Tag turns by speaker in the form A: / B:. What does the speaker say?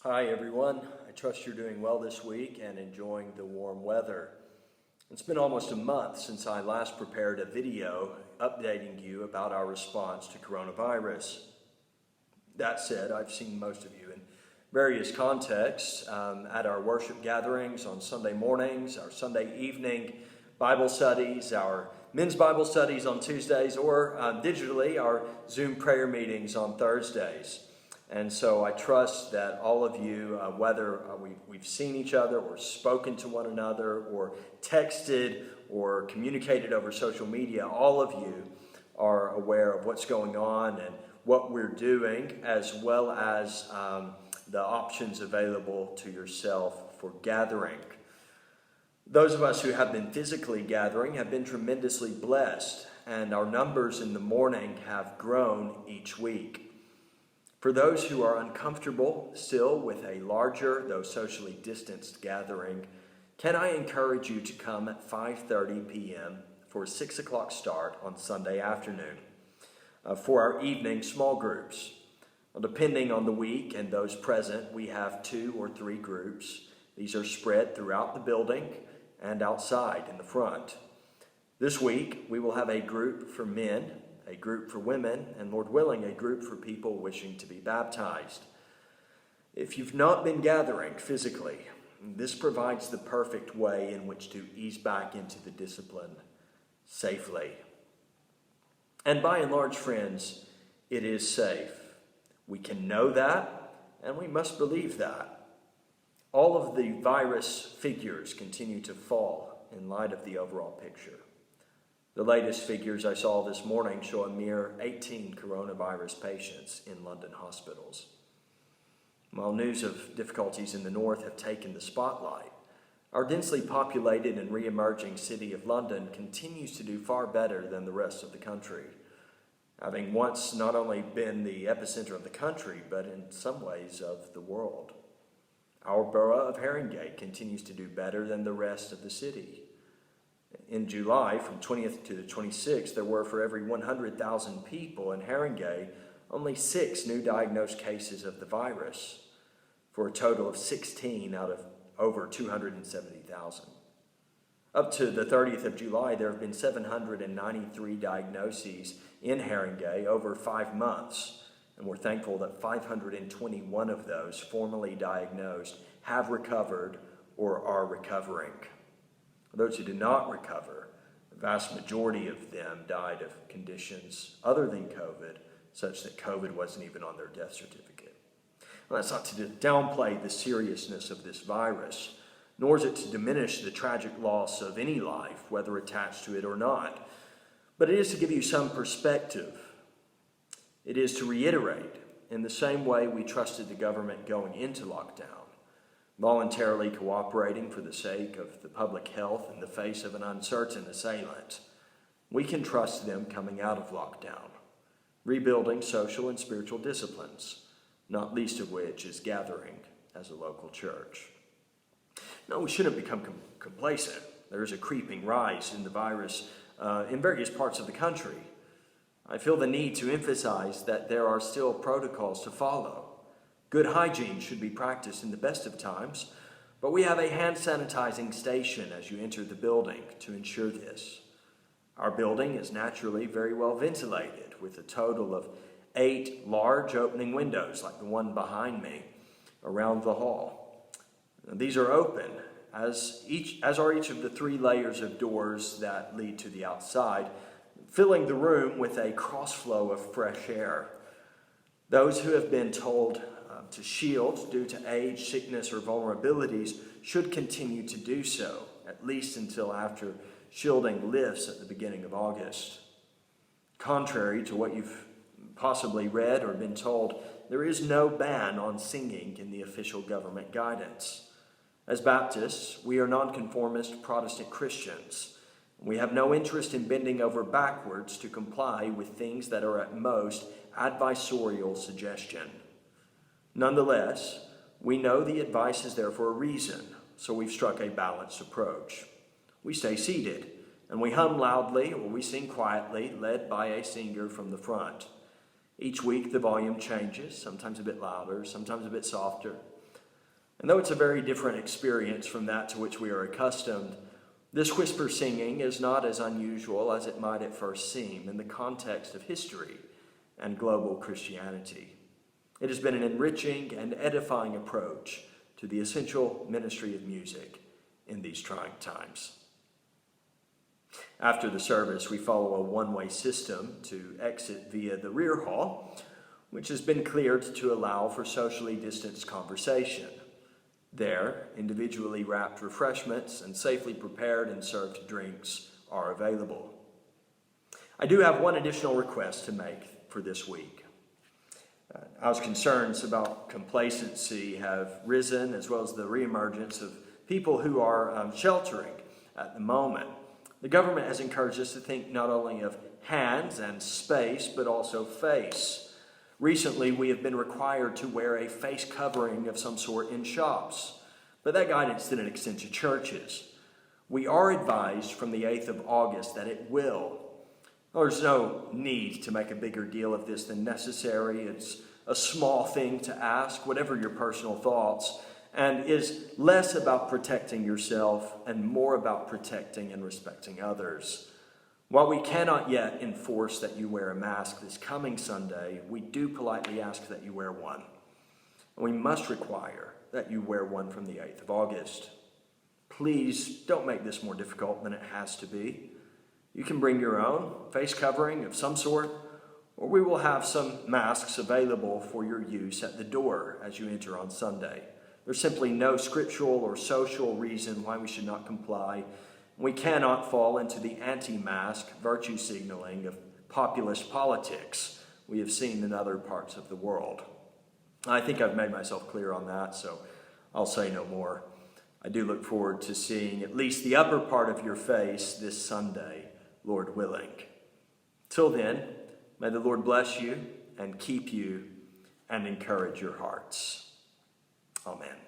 A: Hi everyone, I trust you're doing well this week and enjoying the warm weather. It's been almost a month since I last prepared a video updating you about our response to coronavirus. That said, I've seen most of you in various contexts at our worship gatherings on Sunday mornings, our Sunday evening Bible studies, our men's Bible studies on Tuesdays, or digitally our Zoom prayer meetings on Thursdays. And so I trust that all of you, whether we've seen each other or spoken to one another or texted or communicated over social media, all of you are aware of what's going on and what we're doing, as well as the options available to yourself for gathering. Those of us who have been physically gathering have been tremendously blessed, and our numbers in the morning have grown each week. For those who are uncomfortable still with a larger, though socially distanced gathering, can I encourage you to come at 5:30 p.m. for a 6 o'clock start on Sunday afternoon for our evening small groups. Well, depending on the week and those present, we have 2 or 3 groups. These are spread throughout the building and outside in the front. This week, we will have a group for men, a group for women, and Lord willing, a group for people wishing to be baptized. If you've not been gathering physically, this provides the perfect way in which to ease back into the discipline safely. And by and large, friends, it is safe. We can know that, and we must believe that. All of the virus figures continue to fall in light of the overall picture. The latest figures I saw this morning show a mere 18 coronavirus patients in London hospitals. While news of difficulties in the north have taken the spotlight, our densely populated and re-emerging city of London continues to do far better than the rest of the country, having once not only been the epicenter of the country, but in some ways of the world. Our borough of Haringey continues to do better than the rest of the city. In July, from 20th to the 26th, there were for every 100,000 people in Haringey, only 6 new diagnosed cases of the virus, for a total of 16 out of over 270,000. Up to the 30th of July, there have been 793 diagnoses in Haringey over 5 months, and we're thankful that 521 of those formerly diagnosed have recovered or are recovering. Those who did not recover, the vast majority of them died of conditions other than COVID, such that COVID wasn't even on their death certificate. Well, that's not to downplay the seriousness of this virus, nor is it to diminish the tragic loss of any life, whether attached to it or not. But it is to give you some perspective. It is to reiterate, in the same way we trusted the government going into lockdown, voluntarily cooperating for the sake of the public health in the face of an uncertain assailant, we can trust them coming out of lockdown, rebuilding social and spiritual disciplines, not least of which is gathering as a local church. No, we shouldn't become complacent. There is a creeping rise in the virus in various parts of the country. I feel the need to emphasize that there are still protocols to follow. Good hygiene should be practiced in the best of times, but we have a hand sanitizing station as you enter the building to ensure this. Our building is naturally very well ventilated, with a total of 8 large opening windows, like the one behind me, around the hall. These are open, as are each of the 3 layers of doors that lead to the outside, filling the room with a cross-flow of fresh air. Those who have been told to shield due to age, sickness, or vulnerabilities should continue to do so, at least until after shielding lifts at the beginning of August. Contrary to what you've possibly read or been told, there is no ban on singing in the official government guidance. As Baptists, we are nonconformist Protestant Christians. We have no interest in bending over backwards to comply with things that are at most advisorial suggestion. Nonetheless, we know the advice is there for a reason, so we've struck a balanced approach. We stay seated, and we hum loudly or we sing quietly, led by a singer from the front. Each week the volume changes, sometimes a bit louder, sometimes a bit softer. And though it's a very different experience from that to which we are accustomed, this whisper singing is not as unusual as it might at first seem in the context of history and global Christianity. It has been an enriching and edifying approach to the essential ministry of music in these trying times. After the service, we follow a one-way system to exit via the rear hall, which has been cleared to allow for socially distanced conversation. There, individually wrapped refreshments and safely prepared and served drinks are available. I do have one additional request to make for this week. As concerns about complacency have risen, as well as the reemergence of people who are sheltering at the moment, the government has encouraged us to think not only of hands and space, but also face. Recently, we have been required to wear a face covering of some sort in shops, but that guidance didn't extend to churches. We are advised from the 8th of August that it will. There's no need to make a bigger deal of this than necessary. It's a small thing to ask, whatever your personal thoughts, and is less about protecting yourself and more about protecting and respecting others. While we cannot yet enforce that you wear a mask this coming Sunday, we do politely ask that you wear one. And we must require that you wear one from the 8th of August. Please don't make this more difficult than it has to be. You can bring your own face covering of some sort, or we will have some masks available for your use at the door as you enter on Sunday. There's simply no scriptural or social reason why we should not comply. We cannot fall into the anti-mask virtue signaling of populist politics we have seen in other parts of the world. I think I've made myself clear on that, so I'll say no more. I do look forward to seeing at least the upper part of your face this Sunday, Lord willing. Till then, may the Lord bless you and keep you and encourage your hearts. Amen.